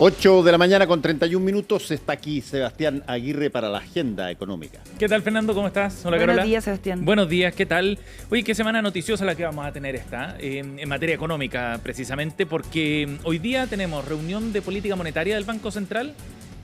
8 de la mañana con 31 minutos, está aquí Sebastián Aguirre para la agenda económica. ¿Qué tal, Fernando? ¿Cómo estás? Hola, Carola. Buenos días, Sebastián. Buenos días, ¿qué tal? Oye, qué semana noticiosa la que vamos a tener en materia económica, precisamente, porque hoy día tenemos reunión de política monetaria del Banco Central.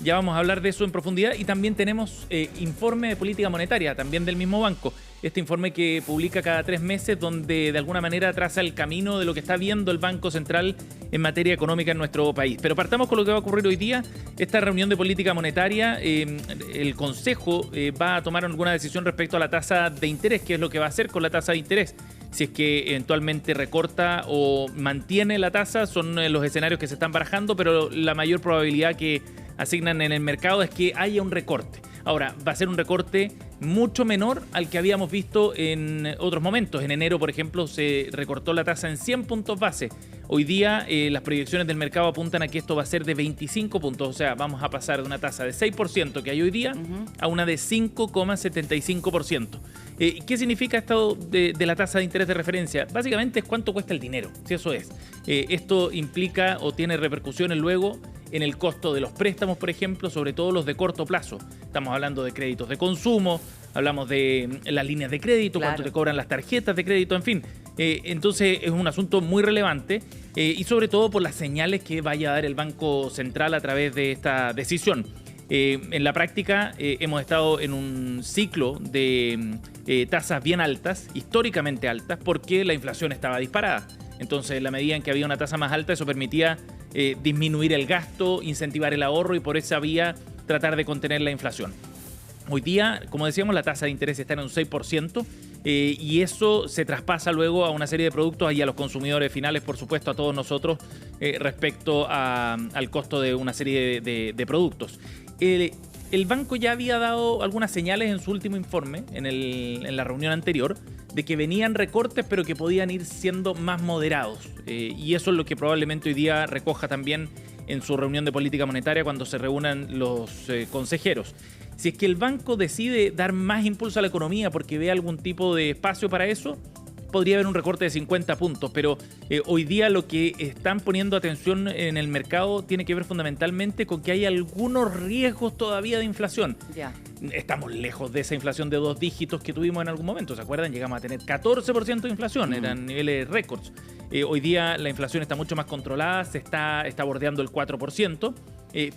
Ya vamos a hablar de eso en profundidad y también tenemos informe de política monetaria, también del mismo banco. Este informe que publica cada 3 meses, donde de alguna manera traza el camino de lo que está viendo el Banco Central en materia económica en nuestro país. Pero partamos con lo que va a ocurrir hoy día. Esta reunión de política monetaria, el Consejo va a tomar alguna decisión respecto a la tasa de interés, qué es lo que va a hacer con la tasa de interés. Si es que eventualmente recorta o mantiene la tasa, son los escenarios que se están barajando, pero la mayor probabilidad que asignan en el mercado es que haya un recorte. Ahora, va a ser un recorte mucho menor al que habíamos visto en otros momentos. En enero, por ejemplo, se recortó la tasa en 100 puntos base. Hoy día las proyecciones del mercado apuntan a que esto va a ser de 25 puntos. O sea, vamos a pasar de una tasa de 6% que hay hoy día a una de 5,75%. ¿Qué significa esto de la tasa de interés de referencia? Básicamente es cuánto cuesta el dinero, si eso es. Esto implica o tiene repercusiones luego en el costo de los préstamos, por ejemplo, sobre todo los de corto plazo. Estamos hablando de créditos de consumo, hablamos de las líneas de crédito, claro, cuánto te cobran las tarjetas de crédito, en fin. Entonces es un asunto muy relevante y sobre todo por las señales que vaya a dar el Banco Central a través de esta decisión. En la práctica hemos estado en un ciclo de tasas bien altas, históricamente altas, porque la inflación estaba disparada. Entonces, en la medida en que había una tasa más alta, eso permitía disminuir el gasto, incentivar el ahorro y por esa vía tratar de contener la inflación. Hoy día, como decíamos, la tasa de interés está en un 6%. Y eso se traspasa luego a una serie de productos y a los consumidores finales, por supuesto, a todos nosotros, respecto al costo de una serie de productos. El banco ya había dado algunas señales en su último informe, en la reunión anterior, de que venían recortes, pero que podían ir siendo más moderados. Y eso es lo que probablemente hoy día recoja también en su reunión de política monetaria cuando se reúnan los consejeros. Si es que el banco decide dar más impulso a la economía porque ve algún tipo de espacio para eso, podría haber un recorte de 50 puntos, pero hoy día lo que están poniendo atención en el mercado tiene que ver fundamentalmente con que hay algunos riesgos todavía de inflación. Ya. Estamos lejos de esa inflación de 2 dígitos que tuvimos en algún momento, ¿se acuerdan? Llegamos a tener 14% de inflación, eran niveles récords. Hoy día la inflación está mucho más controlada, se está bordeando el 4%,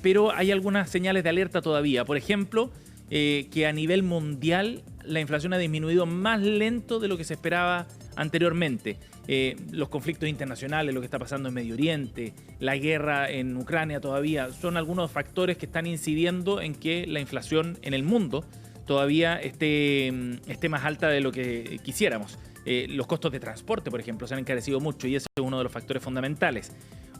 pero hay algunas señales de alerta todavía. Por ejemplo, que a nivel mundial la inflación ha disminuido más lento de lo que se esperaba anteriormente. Los conflictos internacionales, lo que está pasando en Medio Oriente, la guerra en Ucrania todavía, son algunos factores que están incidiendo en que la inflación en el mundo todavía esté más alta de lo que quisiéramos. Los costos de transporte, por ejemplo, se han encarecido mucho y ese es uno de los factores fundamentales.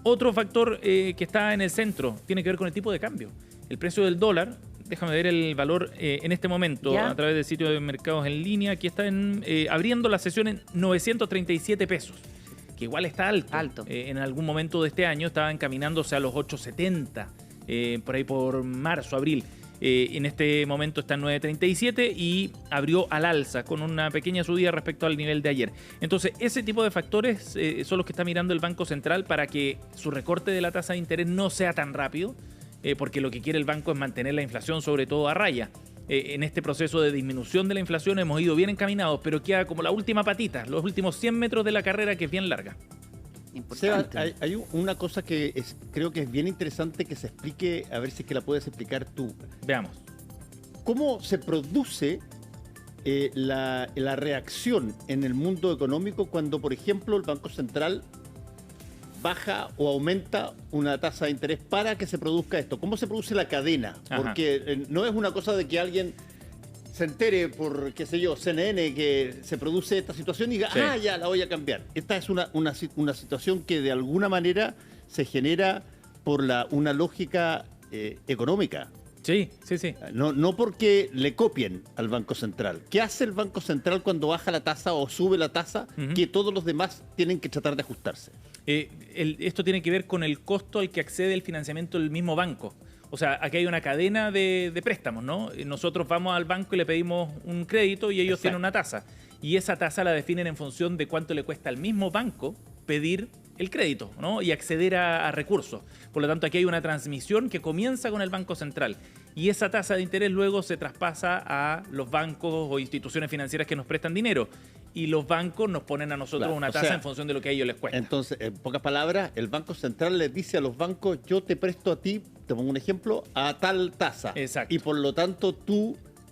Otro factor que está en el centro tiene que ver con el tipo de cambio. El precio del dólar, déjame ver el valor en este momento a través del sitio de mercados en línea. Aquí está abriendo la sesión en 937 pesos, que igual está alto. En algún momento de este año estaba encaminándose a los 870, por ahí por marzo, abril. En este momento está en 9.37 y abrió al alza con una pequeña subida respecto al nivel de ayer. Entonces, ese tipo de factores son los que está mirando el Banco Central para que su recorte de la tasa de interés no sea tan rápido, porque lo que quiere el banco es mantener la inflación sobre todo a raya. En este proceso de disminución de la inflación hemos ido bien encaminados, pero queda como la última patita, los últimos 100 metros de la carrera, que es bien larga. Seba, hay una cosa que creo que es bien interesante que se explique, a ver si es que la puedes explicar tú. Veamos. ¿Cómo se produce la reacción en el mundo económico cuando, por ejemplo, el Banco Central baja o aumenta una tasa de interés para que se produzca esto? ¿Cómo se produce la cadena? Porque no es una cosa de que alguien se entere por, qué sé yo, CNN, que se produce esta situación y diga, ya la voy a cambiar. Esta es una situación que de alguna manera se genera por una lógica económica. Sí. No porque le copien al Banco Central. ¿Qué hace el Banco Central cuando baja la tasa o sube la tasa que todos los demás tienen que tratar de ajustarse? Esto tiene que ver con el costo al que accede el financiamiento del mismo banco. O sea, aquí hay una cadena de préstamos, ¿no? Nosotros vamos al banco y le pedimos un crédito y ellos tienen una tasa. Y esa tasa la definen en función de cuánto le cuesta al mismo banco pedir el crédito, ¿no? Y acceder a recursos. Por lo tanto, aquí hay una transmisión que comienza con el Banco Central y esa tasa de interés luego se traspasa a los bancos o instituciones financieras que nos prestan dinero y los bancos nos ponen a nosotros una tasa en función de lo que a ellos les cuesta. Entonces, en pocas palabras, el Banco Central les dice a los bancos, yo te presto a ti, te pongo un ejemplo, a tal tasa. Exacto. Y por lo tanto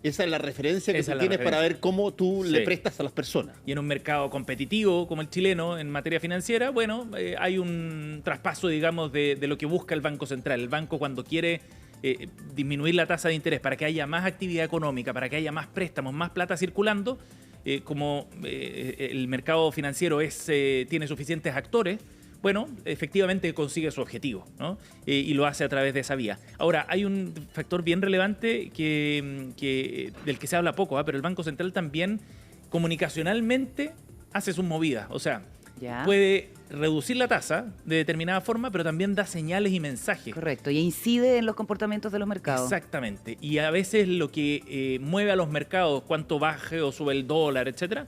esa es la referencia que tú tienes para ver cómo tú le prestas a las personas. Y en un mercado competitivo como el chileno en materia financiera, bueno, hay un traspaso, digamos, de lo que busca el Banco Central. El banco cuando quiere disminuir la tasa de interés para que haya más actividad económica, para que haya más préstamos, más plata circulando, como el mercado financiero tiene suficientes actores, bueno, efectivamente consigue su objetivo, ¿no? Y lo hace a través de esa vía. Ahora, hay un factor bien relevante del que se habla poco, pero el Banco Central también comunicacionalmente hace sus movidas. O sea, puede reducir la tasa de determinada forma, pero también da señales y mensajes. Correcto, y incide en los comportamientos de los mercados. Exactamente. Y a veces lo que mueve a los mercados, cuánto baje o sube el dólar, etcétera,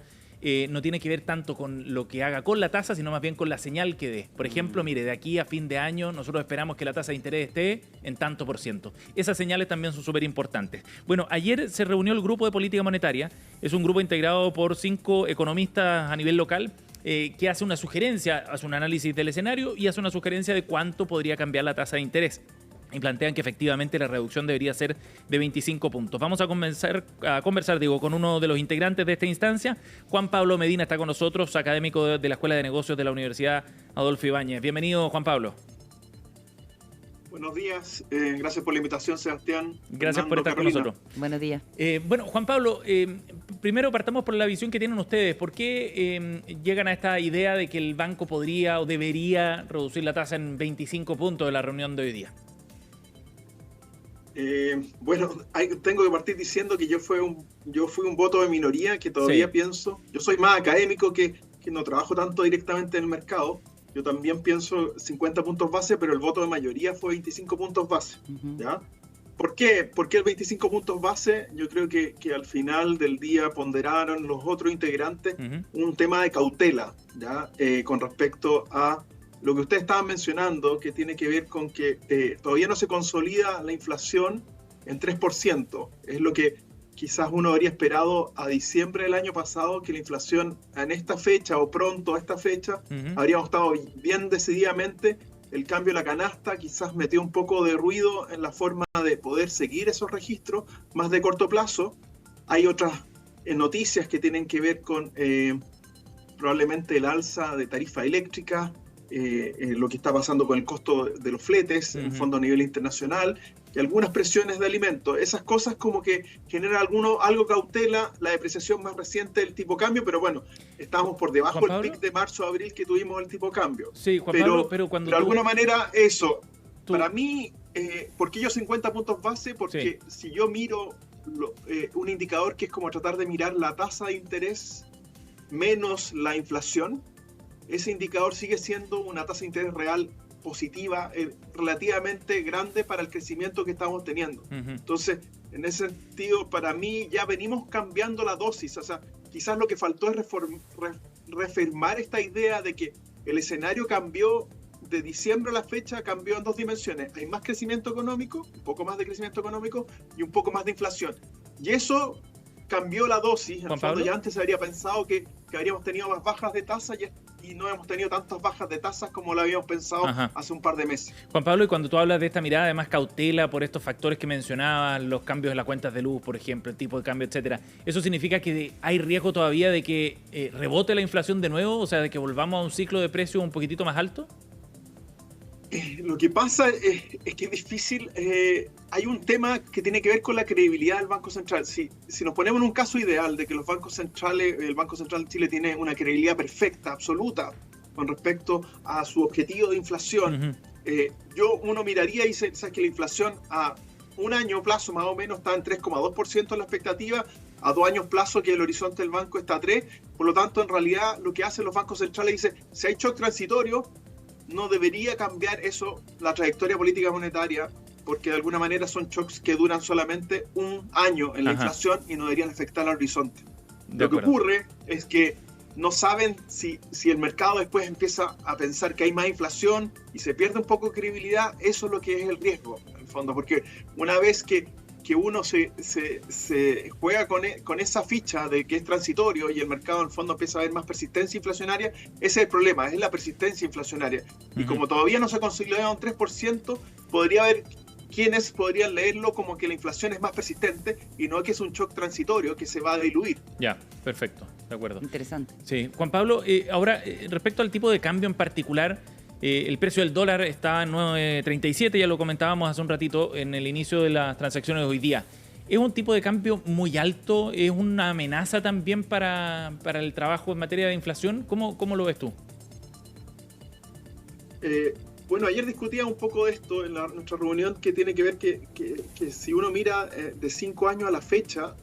no tiene que ver tanto con lo que haga con la tasa, sino más bien con la señal que dé. Por ejemplo, mire, de aquí a fin de año nosotros esperamos que la tasa de interés esté en tanto por ciento. Esas señales también son súper importantes. Bueno, ayer se reunió el grupo de política monetaria. Es un grupo integrado por 5 economistas a nivel local que hace una sugerencia, hace un análisis del escenario y hace una sugerencia de cuánto podría cambiar la tasa de interés. Y plantean que efectivamente la reducción debería ser de 25 puntos. Vamos a conversar con uno de los integrantes de esta instancia. Juan Pablo Medina está con nosotros, académico de la Escuela de Negocios de la Universidad Adolfo Ibáñez. Bienvenido, Juan Pablo. Buenos días, gracias por la invitación, Sebastián. Gracias por estar con nosotros. Buenos días. Bueno, Juan Pablo, primero partamos por la visión que tienen ustedes. ¿Por qué llegan a esta idea de que el banco podría o debería reducir la tasa en 25 puntos de la reunión de hoy día? Bueno, tengo que partir diciendo que yo fui un voto de minoría, que todavía pienso, yo soy más académico que no trabajo tanto directamente en el mercado. Yo también pienso 50 puntos base, pero el voto de mayoría fue 25 puntos base. ¿Ya? ¿Por qué? ¿Por qué el 25 puntos base? Yo creo que al final del día ponderaron los otros integrantes un tema de cautela, ¿ya? Con respecto a lo que ustedes estaban mencionando, que tiene que ver con que todavía no se consolida la inflación en 3%. Es lo que quizás uno habría esperado a diciembre del año pasado, que la inflación en esta fecha o pronto a esta fecha, habríamos estado bien decididamente. El cambio de la canasta quizás metió un poco de ruido en la forma de poder seguir esos registros más de corto plazo. Hay otras noticias que tienen que ver con probablemente el alza de tarifa eléctrica, lo que está pasando con el costo de los fletes, en fondo a nivel internacional, y algunas presiones de alimentos. Esas cosas como que generan algo cautela, la depreciación más reciente del tipo cambio, pero bueno, estamos por debajo del pic de marzo-abril que tuvimos el tipo cambio. Sí, Juan Pablo, pero cuando de alguna manera eso, para mí, ¿por qué yo 50 puntos base? Porque si yo miro un indicador que es como tratar de mirar la tasa de interés menos la inflación, ese indicador sigue siendo una tasa de interés real positiva, relativamente grande para el crecimiento que estamos teniendo. Entonces, en ese sentido, para mí ya venimos cambiando la dosis. O sea, quizás lo que faltó es reafirmar esta idea de que el escenario cambió de diciembre a la fecha, cambió en 2 dimensiones. Hay más crecimiento económico, un poco más de crecimiento económico y un poco más de inflación. Y eso cambió la dosis. En el fondo, ya antes se habría pensado que habríamos tenido más bajas de tasa y no hemos tenido tantas bajas de tasas como lo habíamos pensado hace un par de meses. Juan Pablo, y cuando tú hablas de esta mirada de más cautela por estos factores que mencionabas, los cambios en las cuentas de luz, por ejemplo, el tipo de cambio, etcétera, ¿eso significa que hay riesgo todavía de que rebote la inflación de nuevo? O sea, de que volvamos a un ciclo de precios un poquitito más alto. Lo que pasa es que es difícil. Hay un tema que tiene que ver con la credibilidad del Banco Central. Si nos ponemos en un caso ideal de que los bancos centrales, el Banco Central de Chile tiene una credibilidad perfecta, absoluta, con respecto a su objetivo de inflación, uno miraría y dice, ¿sabes que la inflación a un año plazo más o menos está en 3,2% en la expectativa, a 2 años plazo que el horizonte del banco está a 3%? Por lo tanto, en realidad, lo que hacen los bancos centrales dice, si hay shock transitorio, no debería cambiar eso la trayectoria política monetaria, porque de alguna manera son shocks que duran solamente un año en la inflación y no deberían afectar al horizonte. Lo que ocurre es que no saben si el mercado después empieza a pensar que hay más inflación y se pierde un poco de credibilidad. Eso es lo que es el riesgo, en el fondo, porque una vez que uno se juega con esa ficha de que es transitorio y el mercado en el fondo empieza a ver más persistencia inflacionaria, ese es el problema, es la persistencia inflacionaria. Y como todavía no se ha consolidado un 3%, podría haber quienes podrían leerlo como que la inflación es más persistente y no que es un shock transitorio que se va a diluir. Ya, perfecto, de acuerdo. Interesante. Sí, Juan Pablo, ahora respecto al tipo de cambio en particular, el precio del dólar está en 9.37, ya lo comentábamos hace un ratito en el inicio de las transacciones de hoy día. ¿Es un tipo de cambio muy alto? ¿Es una amenaza también para el trabajo en materia de inflación? ¿Cómo lo ves tú? Bueno, ayer discutía un poco de esto en nuestra reunión, que tiene que ver que si uno mira de 5 años a la fecha,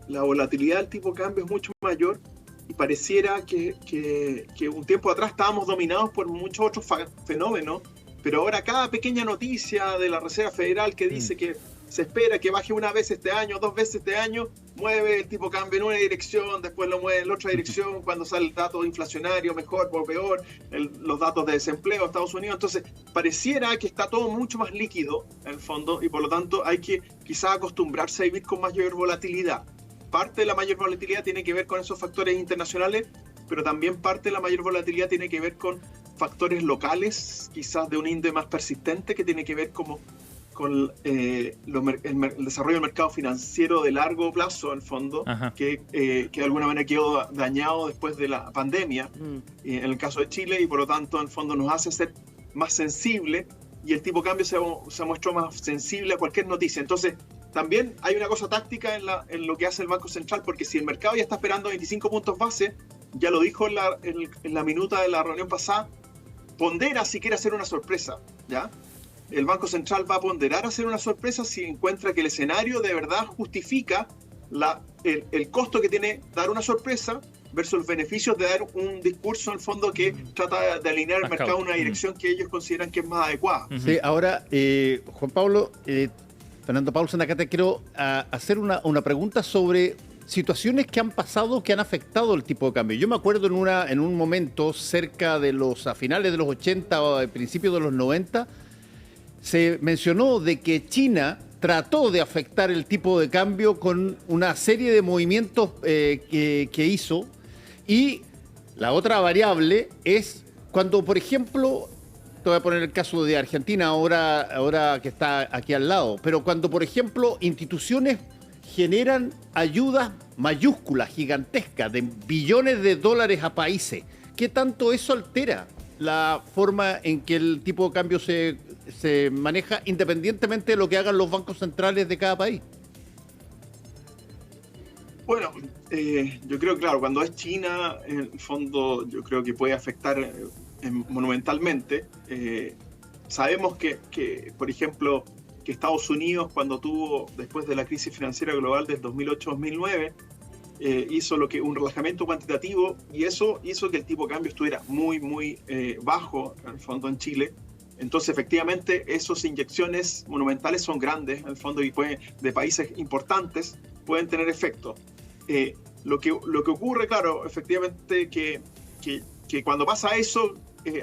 la volatilidad del tipo de cambio es mucho mayor y pareciera que un tiempo atrás estábamos dominados por muchos otros fenómenos, pero ahora cada pequeña noticia de la Reserva Federal que dice que se espera que baje una vez este año, 2 veces este año, mueve el tipo de cambio en una dirección, después lo mueve en la otra dirección, cuando sale el dato inflacionario, mejor o peor, los datos de desempleo de Estados Unidos. Entonces, pareciera que está todo mucho más líquido, en el fondo, y por lo tanto hay que quizás acostumbrarse a vivir con mayor volatilidad. Parte de la mayor volatilidad tiene que ver con esos factores internacionales, pero también parte de la mayor volatilidad tiene que ver con factores locales, quizás de un índice más persistente, que tiene que ver con el desarrollo del mercado financiero de largo plazo, en el fondo, que de alguna manera quedó dañado después de la pandemia, en el caso de Chile, y por lo tanto, en el fondo, nos hace ser más sensible, y el tipo de cambio se mostró más sensible a cualquier noticia. Entonces, también hay una cosa táctica en lo que hace el Banco Central, porque si el mercado ya está esperando 25 puntos base, ya lo dijo en la minuta de la reunión pasada, pondera si quiere hacer una sorpresa, ¿ya? El Banco Central va a ponderar hacer una sorpresa si encuentra que el escenario de verdad justifica el costo que tiene dar una sorpresa versus los beneficios de dar un discurso, en el fondo, que trata de alinear el mercado en una dirección que ellos consideran que es más adecuada. Sí, ahora, Juan Pablo, Fernando Paulsen, acá te quiero hacer una pregunta sobre situaciones que han pasado que han afectado el tipo de cambio. Yo me acuerdo en un momento cerca de a finales de los 80 o a principios de los 90, se mencionó de que China trató de afectar el tipo de cambio con una serie de movimientos que hizo. Y la otra variable es cuando, por ejemplo, te voy a poner el caso de Argentina ahora que está aquí al lado, pero cuando, por ejemplo, instituciones generan ayudas mayúsculas, gigantescas, de billones de dólares a países, ¿qué tanto eso altera la forma en que el tipo de cambio se maneja independientemente de lo que hagan los bancos centrales de cada país? Bueno, yo creo que, claro, cuando es China, en el fondo, yo creo que puede afectar monumentalmente. Sabemos que, por ejemplo, que Estados Unidos, cuando tuvo, después de la crisis financiera global del 2008-2009, hizo un relajamiento cuantitativo, y eso hizo que el tipo de cambio estuviera muy, muy bajo, en el fondo, en Chile. Entonces, efectivamente, esas inyecciones monumentales son grandes, en el fondo, y de países importantes pueden tener efecto. Lo que ocurre, claro, efectivamente, que cuando pasa eso,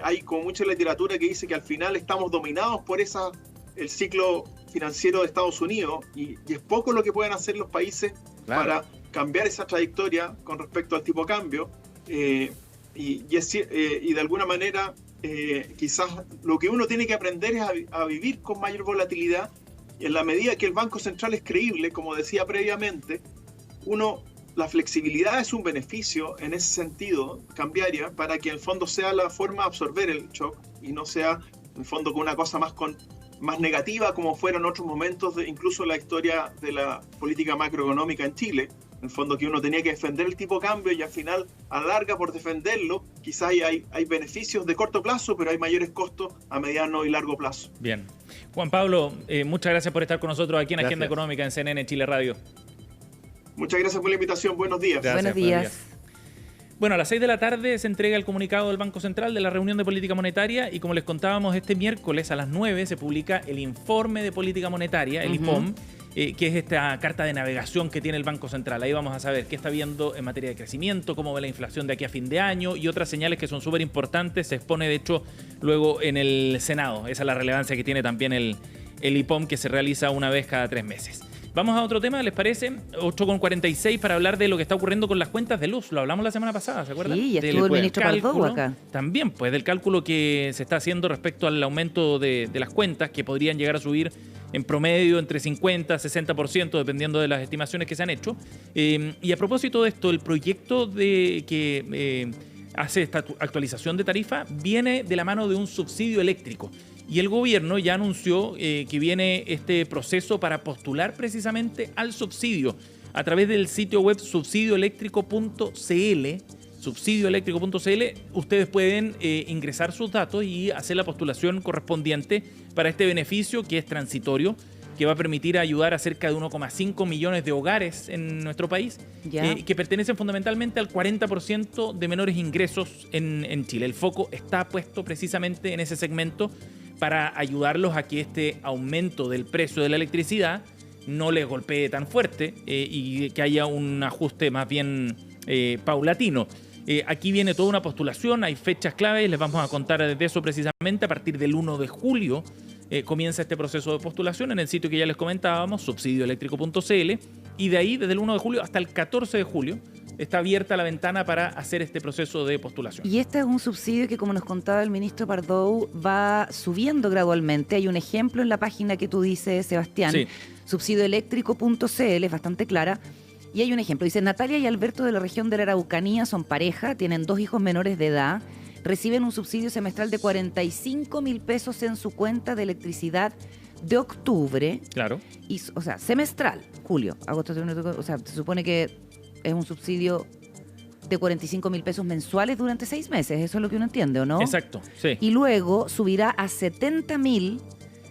hay como mucha literatura que dice que al final estamos dominados por el ciclo financiero de Estados Unidos, y es poco lo que pueden hacer los países para cambiar esa trayectoria con respecto al tipo de cambio, y de alguna manera quizás lo que uno tiene que aprender es a vivir con mayor volatilidad, y en la medida que el Banco Central es creíble, como decía previamente, la flexibilidad es un beneficio en ese sentido, cambiaria, para que en el fondo sea la forma de absorber el shock y no sea en el fondo con una cosa más negativa, como fueron otros momentos incluso la historia de la política macroeconómica en Chile. En el fondo, que uno tenía que defender el tipo de cambio, y al final, a la larga, por defenderlo, quizás hay beneficios de corto plazo, pero hay mayores costos a mediano y largo plazo. Bien. Juan Pablo, muchas gracias por estar con nosotros aquí en Agenda Económica en CNN Chile Radio. Muchas gracias por la invitación. Buenos días. Buenos días. Bueno, a las 6 de la tarde se entrega el comunicado del Banco Central de la reunión de política monetaria, y como les contábamos, este miércoles a las 9 se publica el informe de política monetaria, el IPOM, que es esta carta de navegación que tiene el Banco Central. Ahí vamos a saber qué está viendo en materia de crecimiento, cómo ve la inflación de aquí a fin de año y otras señales que son súper importantes. Se expone, de hecho, luego en el Senado. Esa es la relevancia que tiene también el IPOM, que se realiza una vez cada 3 meses. Vamos a otro tema, ¿les parece? 8:46 para hablar de lo que está ocurriendo con las cuentas de luz. Lo hablamos la semana pasada, ¿se acuerdan? Sí, estuvo el ministro Pardow acá. También, pues, del cálculo que se está haciendo respecto al aumento de las cuentas, que podrían llegar a subir en promedio entre 50% y 60%, dependiendo de las estimaciones que se han hecho. Y a propósito de esto, el proyecto que hace esta actualización de tarifa viene de la mano de un subsidio eléctrico. Y el gobierno ya anunció que viene este proceso para postular precisamente al subsidio a través del sitio web subsidioeléctrico.cl. Subsidioeléctrico.cl, ustedes pueden ingresar sus datos y hacer la postulación correspondiente para este beneficio que es transitorio, que va a permitir ayudar a cerca de 1,5 millones de hogares en nuestro país, que pertenecen fundamentalmente al 40% de menores ingresos en Chile. El foco está puesto precisamente en ese segmento para ayudarlos a que este aumento del precio de la electricidad no les golpee tan fuerte y que haya un ajuste más bien paulatino. Aquí viene toda una postulación, hay fechas claves, les vamos a contar de eso precisamente. A partir del 1 de julio comienza este proceso de postulación en el sitio que ya les comentábamos, subsidioeléctrico.cl, y de ahí, desde el 1 de julio hasta el 14 de julio, está abierta la ventana para hacer este proceso de postulación. Y este es un subsidio que, como nos contaba el ministro Pardow, va subiendo gradualmente. Hay un ejemplo en la página que tú dices, Sebastián, sí. Subsidioeléctrico.cl, es bastante clara. Y hay un ejemplo, dice: Natalia y Alberto, de la región de la Araucanía, son pareja, tienen 2 hijos menores de edad, reciben un subsidio semestral de 45.000 pesos en su cuenta de electricidad de octubre. Claro. Y, o sea, semestral, julio, agosto, o sea, se supone que es un subsidio de 45.000 pesos mensuales durante 6 meses. Eso es lo que uno entiende, ¿o no? Exacto, sí. Y luego subirá a 70.000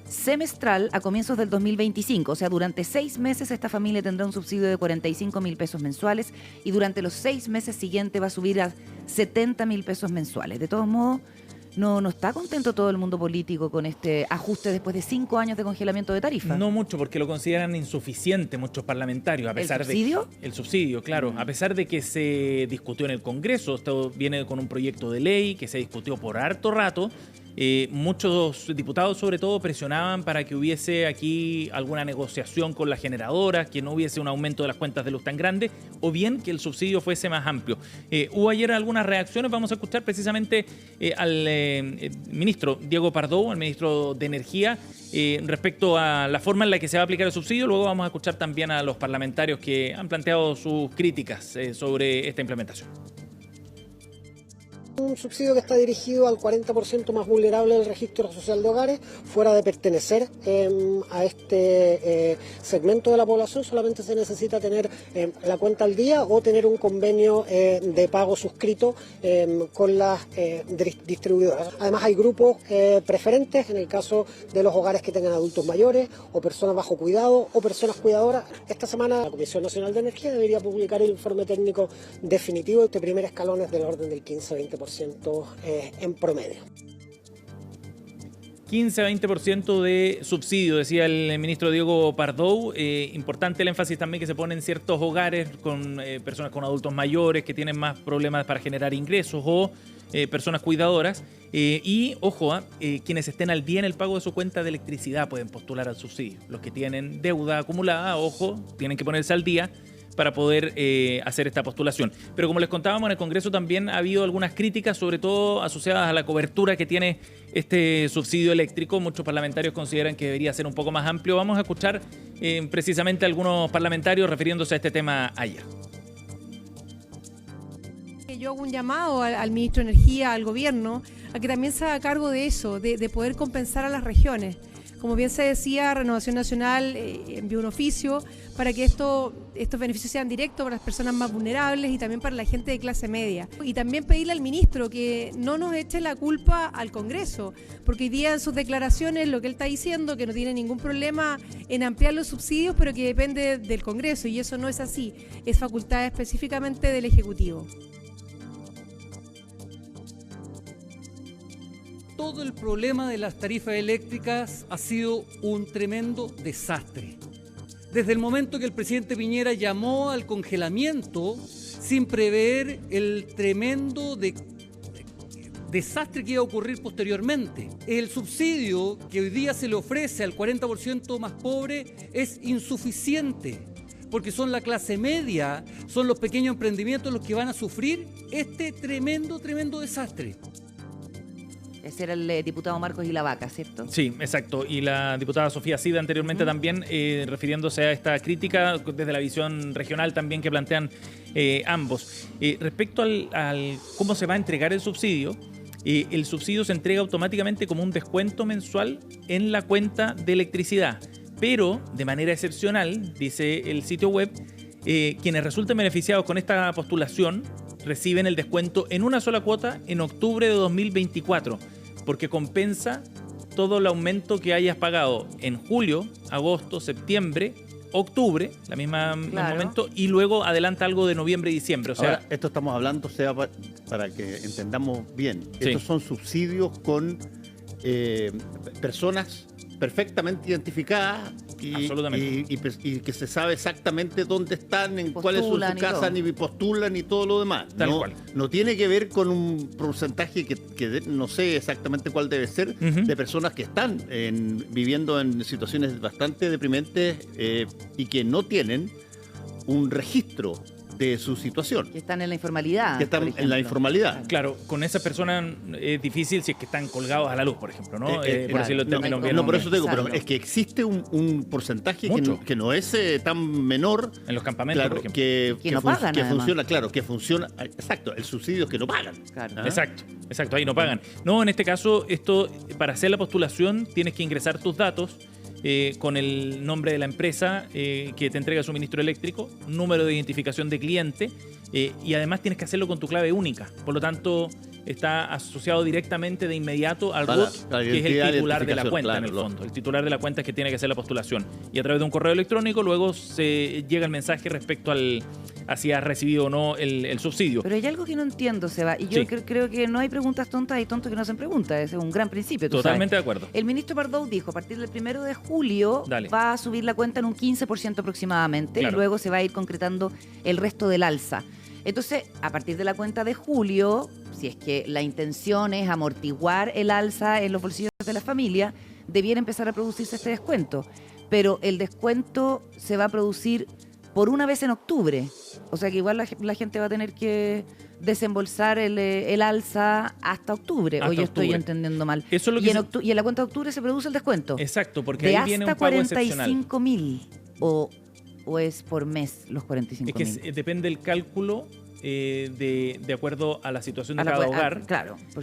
semestral a comienzos del 2025. O sea, durante 6 meses esta familia tendrá un subsidio de 45.000 pesos mensuales y durante los 6 meses siguientes va a subir a 70.000 pesos mensuales. De todos modos, no está contento todo el mundo político con este ajuste después de 5 años de congelamiento de tarifas. No mucho, porque lo consideran insuficiente muchos parlamentarios. A pesar ¿El subsidio? El subsidio, claro. A pesar de que se discutió en el Congreso, esto viene con un proyecto de ley que se discutió por harto rato. Muchos diputados, sobre todo, presionaban para que hubiese aquí alguna negociación con las generadoras, que no hubiese un aumento de las cuentas de luz tan grande, o bien que el subsidio fuese más amplio. Hubo ayer algunas reacciones. Vamos a escuchar precisamente al ministro Diego Pardow, el ministro de Energía, respecto a la forma en la que se va a aplicar el subsidio. Luego vamos a escuchar también a los parlamentarios que han planteado sus críticas sobre esta implementación. Un subsidio que está dirigido al 40% más vulnerable del registro social de hogares. Fuera de pertenecer a este segmento de la población, solamente se necesita tener la cuenta al día o tener un convenio de pago suscrito con las distribuidoras. Además, hay grupos preferentes en el caso de los hogares que tengan adultos mayores o personas bajo cuidado o personas cuidadoras. Esta semana la Comisión Nacional de Energía debería publicar el informe técnico definitivo. Este primer escalón es del orden del 15-20% en promedio. 15-20% de subsidio, decía el ministro Diego Pardow. Importante el énfasis también que se pone en ciertos hogares con personas con adultos mayores que tienen más problemas para generar ingresos o personas cuidadoras. Y, ojo, quienes estén al día en el pago de su cuenta de electricidad pueden postular al subsidio. Los que tienen deuda acumulada, ojo, tienen que ponerse al día para poder hacer esta postulación. Pero como les contábamos, en el Congreso también ha habido algunas críticas, sobre todo asociadas a la cobertura que tiene este subsidio eléctrico. Muchos parlamentarios consideran que debería ser un poco más amplio. Vamos a escuchar precisamente a algunos parlamentarios refiriéndose a este tema ayer. Yo hago un llamado al ministro de Energía, al gobierno, a que también se haga cargo de eso, de poder compensar a las regiones. Como bien se decía, Renovación Nacional envió un oficio para que estos beneficios sean directos para las personas más vulnerables y también para la gente de clase media. Y también pedirle al ministro que no nos eche la culpa al Congreso, porque hoy día en sus declaraciones lo que él está diciendo, que no tiene ningún problema en ampliar los subsidios, pero que depende del Congreso, y eso no es así, es facultad específicamente del Ejecutivo. Todo el problema de las tarifas eléctricas ha sido un tremendo desastre. desde el momento que el presidente Piñera llamó al congelamiento sin prever el tremendo desastre que iba a ocurrir posteriormente. El subsidio que hoy día se le ofrece al 40% más pobre es insuficiente, porque son la clase media, son los pequeños emprendimientos los que van a sufrir este tremendo desastre. Ese era el diputado Marcos Ilavaca, ¿cierto? Sí, exacto. Y la diputada Sofía Sida anteriormente también, refiriéndose a esta crítica desde la visión regional también que plantean ambos. Respecto al cómo se va a entregar el subsidio se entrega automáticamente como un descuento mensual en la cuenta de electricidad. Pero, de manera excepcional, dice el sitio web, quienes resulten beneficiados con esta postulación reciben el descuento en una sola cuota en octubre de 2024, porque compensa todo el aumento que hayas pagado en julio, agosto, septiembre, octubre, la misma momento, y luego adelanta algo de noviembre y diciembre. O sea, ahora, esto estamos hablando, para que entendamos bien, estos son subsidios con personas perfectamente identificadas y que se sabe exactamente dónde están, en cuál es su casa, ni postulan, ni todo lo demás. Tal cual. No tiene que ver con un porcentaje que no sé exactamente cuál debe ser, de personas que están viviendo en situaciones bastante deprimentes y que no tienen un registro de su situación. Que están en la informalidad. Que están en la informalidad. Claro, con esas personas es difícil si es que están colgados a la luz, por ejemplo, ¿no? Por decirlo en términos bien. No, por eso te digo, pero es que existe un porcentaje que no es tan menor. En los campamentos, por ejemplo. Que no pagan, que funciona. Exacto, el subsidio es que no pagan. Claro. Exacto, ahí no pagan. No, en este caso, para hacer la postulación tienes que ingresar tus datos con el nombre de la empresa que te entrega el suministro eléctrico, número de identificación de cliente y además tienes que hacerlo con tu clave única. Por lo tanto, está asociado directamente de inmediato al RUT, que es el titular de la cuenta, en el fondo. El titular de la cuenta es que tiene que hacer la postulación. Y a través de un correo electrónico luego se llega el mensaje respecto a si has recibido o no el subsidio. Pero hay algo que no entiendo, Seba, y yo creo que no hay preguntas tontas, hay tontos que no hacen preguntas. Ese es un gran principio. Totalmente de acuerdo. El ministro Pardow dijo, a partir del 1 de julio va a subir la cuenta en un 15% aproximadamente, y luego se va a ir concretando el resto del alza. Entonces, a partir de la cuenta de julio, si es que la intención es amortiguar el alza en los bolsillos de la familia, debiera empezar a producirse este descuento. Pero el descuento se va a producir por una vez en octubre. O sea que igual la gente va a tener que desembolsar el alza hasta octubre. O yo estoy entendiendo mal. Eso es lo que y en la cuenta de octubre se produce el descuento. Exacto, porque ahí viene un pago excepcional. ¿De hasta 45.000 o es por mes los 45.000? Es que depende del cálculo de acuerdo a la situación de cada hogar,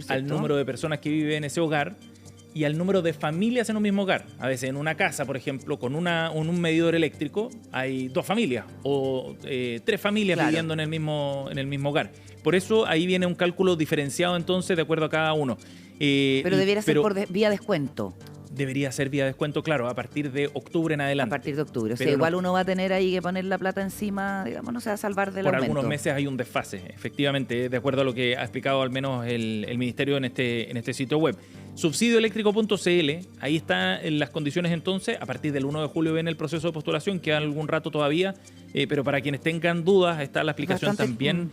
al número de personas que viven en ese hogar y al número de familias en un mismo hogar. A veces en una casa, por ejemplo, con un medidor eléctrico hay 2 familias o 3 familias viviendo en el mismo hogar. Por eso ahí viene un cálculo diferenciado entonces de acuerdo a cada uno. Pero debiera ser vía descuento. Debería ser vía descuento, claro, a partir de octubre en adelante. A partir de octubre. O sea, igual uno va a tener ahí que poner la plata encima, digamos, no se va a salvar del aumento. Por algunos meses hay un desfase, efectivamente, de acuerdo a lo que ha explicado al menos el Ministerio en este sitio web. Subsidioeléctrico.cl, ahí están las condiciones entonces. A partir del 1 de julio viene el proceso de postulación, queda algún rato todavía, pero para quienes tengan dudas está la explicación también.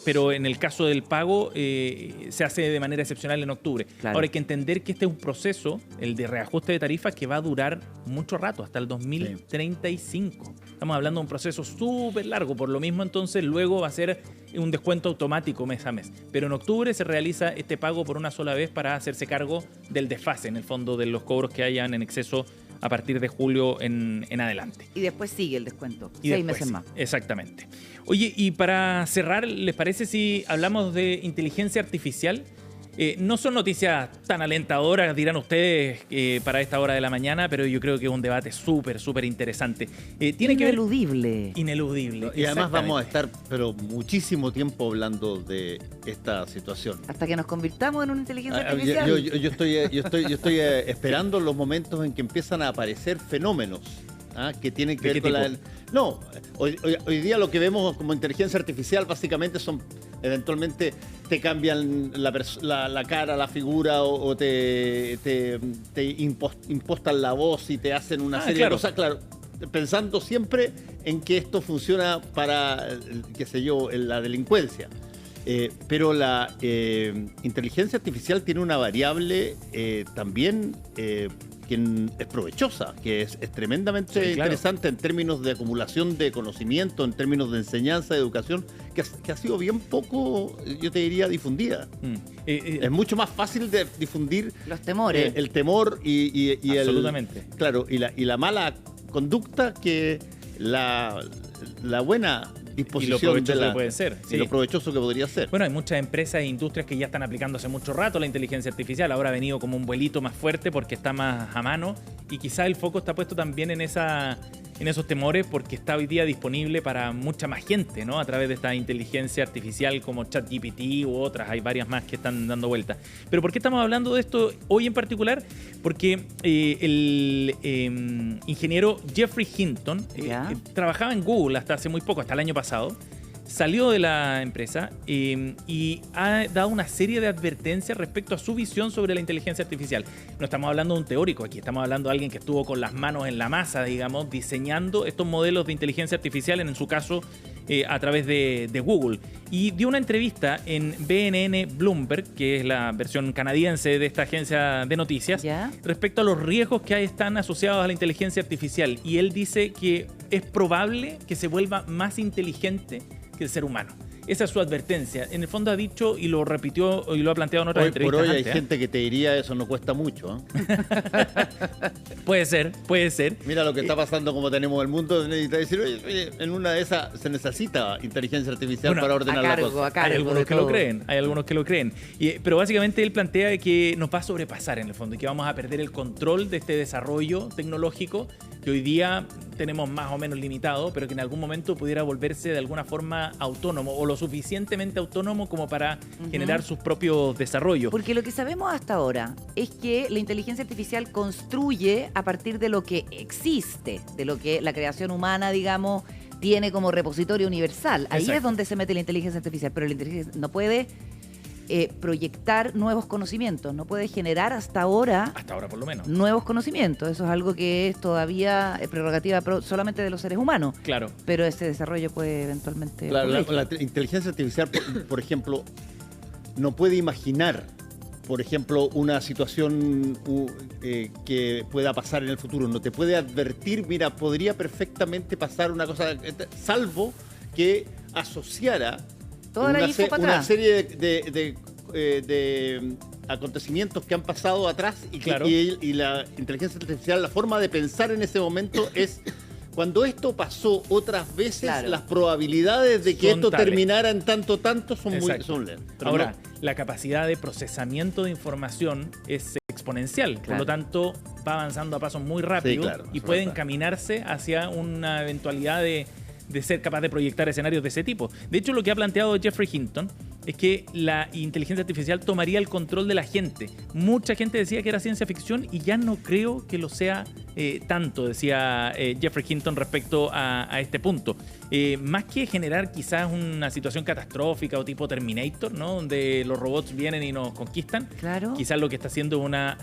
Pero en el caso del pago se hace de manera excepcional en octubre. Ahora hay que entender que este es un proceso, el de reajuste de tarifas, que va a durar mucho rato, hasta el 2035. Estamos hablando de un proceso súper largo, por lo mismo entonces luego va a ser un descuento automático mes a mes. Pero en octubre se realiza este pago por una sola vez para hacerse cargo del desfase, en el fondo, de los cobros que hayan en exceso a partir de julio en adelante. Y después sigue el descuento, 6 meses más. Exactamente. Oye, y para cerrar, ¿les parece si hablamos de inteligencia artificial? No son noticias tan alentadoras, dirán ustedes, para esta hora de la mañana, pero yo creo que es un debate súper interesante. Tiene Ineludible. Ineludible. Y además vamos a estar muchísimo tiempo hablando de esta situación. Hasta que nos convirtamos en una inteligencia artificial. Yo estoy esperando los momentos en que empiezan a aparecer fenómenos que tienen que ver con la... No, hoy día lo que vemos como inteligencia artificial básicamente son, eventualmente te cambian la cara, la figura o te impostan la voz y te hacen una serie de cosas, claro. pensando siempre en que esto funciona para, qué sé yo, la delincuencia. Pero la inteligencia artificial tiene una variable también que es provechosa, que es tremendamente interesante en términos de acumulación de conocimiento, en términos de enseñanza, de educación, que ha sido bien poco, yo te diría, difundida. Es mucho más fácil de difundir los temores, el temor y absolutamente. Y la mala conducta que la buena disposición y lo provechoso que puede ser. Y lo provechoso que podría ser. Bueno, hay muchas empresas e industrias que ya están aplicando hace mucho rato la inteligencia artificial. Ahora ha venido como un vuelito más fuerte porque está más a mano y quizá el foco está puesto también en esos temores porque está hoy día disponible para mucha más gente, ¿no? A través de esta inteligencia artificial como ChatGPT u otras. Hay varias más que están dando vuelta. Pero ¿por qué estamos hablando de esto hoy en particular? Porque el ingeniero Geoffrey Hinton trabajaba en Google hasta hace muy poco, hasta el año pasado. Salió de la empresa y ha dado una serie de advertencias respecto a su visión sobre la inteligencia artificial. No estamos hablando de un teórico aquí, estamos hablando de alguien que estuvo con las manos en la masa, digamos, diseñando estos modelos de inteligencia artificial, en su caso a través de Google. Y dio una entrevista en BNN Bloomberg, que es la versión canadiense de esta agencia de noticias, respecto a los riesgos que están asociados a la inteligencia artificial. Y él dice que es probable que se vuelva más inteligente que el ser humano. Esa es su advertencia. En el fondo ha dicho y lo repitió y lo ha planteado en otras entrevistas. Por hoy hay gente que te diría eso no cuesta mucho. Puede ser. Mira lo que está pasando, como tenemos el mundo. Necesita decir, oye, en una de esas se necesita inteligencia artificial para ordenar la cosa. Hay algunos que lo creen. Pero básicamente él plantea que nos va a sobrepasar en el fondo y que vamos a perder el control de este desarrollo tecnológico que hoy día tenemos más o menos limitado, pero que en algún momento pudiera volverse de alguna forma autónomo o lo suficientemente autónomo como para generar sus propios desarrollos. Porque lo que sabemos hasta ahora es que la inteligencia artificial construye a partir de lo que existe, de lo que la creación humana, digamos, tiene como repositorio universal. Ahí es donde se mete la inteligencia artificial, pero la inteligencia no puede proyectar nuevos conocimientos, no puede generar hasta ahora por lo menos, nuevos conocimientos. Eso es algo que es todavía prerrogativa solamente de los seres humanos. Claro. Pero ese desarrollo puede eventualmente... La inteligencia artificial, por ejemplo, no puede imaginar, por ejemplo, una situación que pueda pasar en el futuro. No te puede advertir, mira, podría perfectamente pasar una cosa, salvo que asociara una serie de acontecimientos que han pasado atrás y la inteligencia artificial, la forma de pensar en ese momento es cuando esto pasó otras veces, las probabilidades de que esto terminara en tanto son lentas. Ahora, la capacidad de procesamiento de información es exponencial, por lo tanto va avanzando a pasos muy rápidos y puede encaminarse hacia una eventualidad de ser capaz de proyectar escenarios de ese tipo. De hecho, lo que ha planteado Geoffrey Hinton es que la inteligencia artificial tomaría el control de la gente. Mucha gente decía que era ciencia ficción y ya no creo que lo sea tanto, decía Geoffrey Hinton respecto a este punto. Más que generar quizás una situación catastrófica o tipo Terminator, ¿no? Donde los robots vienen y nos conquistan, quizás lo que está haciendo es una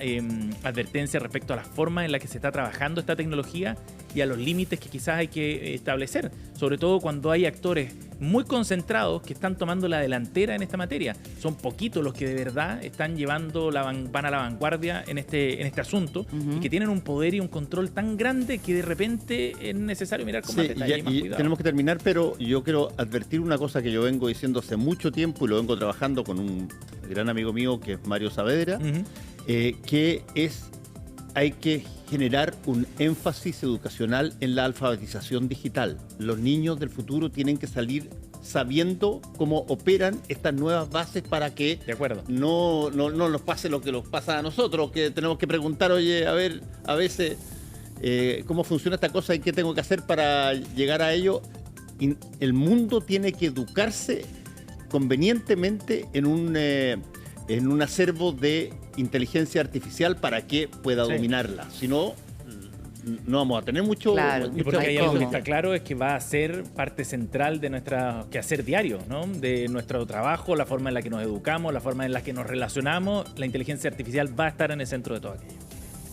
advertencia respecto a la forma en la que se está trabajando esta tecnología y a los límites que quizás hay que establecer, sobre todo cuando hay actores muy concentrados que están tomando la delantera en esta materia. Son poquitos los que de verdad están van a la vanguardia en este asunto y que tienen un poder y un control tan grande que de repente es necesario mirar con más detalle y más cuidado. Tenemos que terminar, pero yo quiero advertir una cosa que yo vengo diciendo hace mucho tiempo y lo vengo trabajando con un gran amigo mío que es Mario Saavedra, que hay que generar un énfasis educacional en la alfabetización digital. Los niños del futuro tienen que salir sabiendo cómo operan estas nuevas bases para que no nos pase lo que nos pasa a nosotros, que tenemos que preguntar, oye, a veces cómo funciona esta cosa y qué tengo que hacer para llegar a ello. Y el mundo tiene que educarse convenientemente en un acervo de inteligencia artificial para que pueda dominarla. Si no, no vamos a tener mucho... Y porque hay algo que está claro es que va a ser parte central de nuestra quehacer diario, ¿no? De nuestro trabajo, la forma en la que nos educamos, la forma en la que nos relacionamos. La inteligencia artificial va a estar en el centro de todo aquello.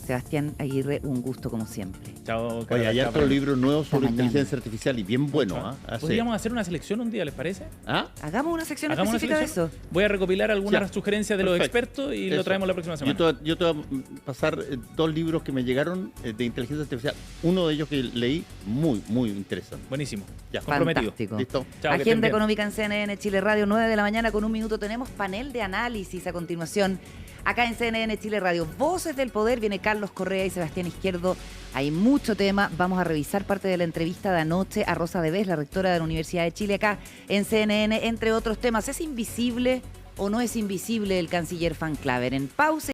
Sebastián Aguirre, un gusto como siempre. Chao, Oye, Carola, hay chao, otro libro nuevo sobre mañana. inteligencia artificial y bien bueno. ¿Ah? Podríamos hacer una selección un día, ¿les parece? ¿Ah? Hagamos una sección Hagamos una específica de selección. eso. Voy a recopilar algunas Ya, sugerencias de los perfecto. expertos y lo Eso. traemos la próxima semana. Yo te voy a pasar 2 libros que me llegaron de inteligencia artificial. Uno de ellos que leí, muy, muy interesante. Buenísimo. Ya. Comprometido. Fantástico. ¿Listo? Chao, que estén Agenda bien. económica en CNN Chile Radio, 9 de la mañana con 1 minuto. Tenemos panel de análisis a continuación. Acá en CNN Chile Radio, Voces del Poder, viene Carlos Correa y Sebastián Izquierdo. Hay mucho tema. Vamos a revisar parte de la entrevista de anoche a Rosa Debes, la rectora de la Universidad de Chile, acá en CNN, entre otros temas. ¿Es invisible o no es invisible el canciller Van Claver? En pausa.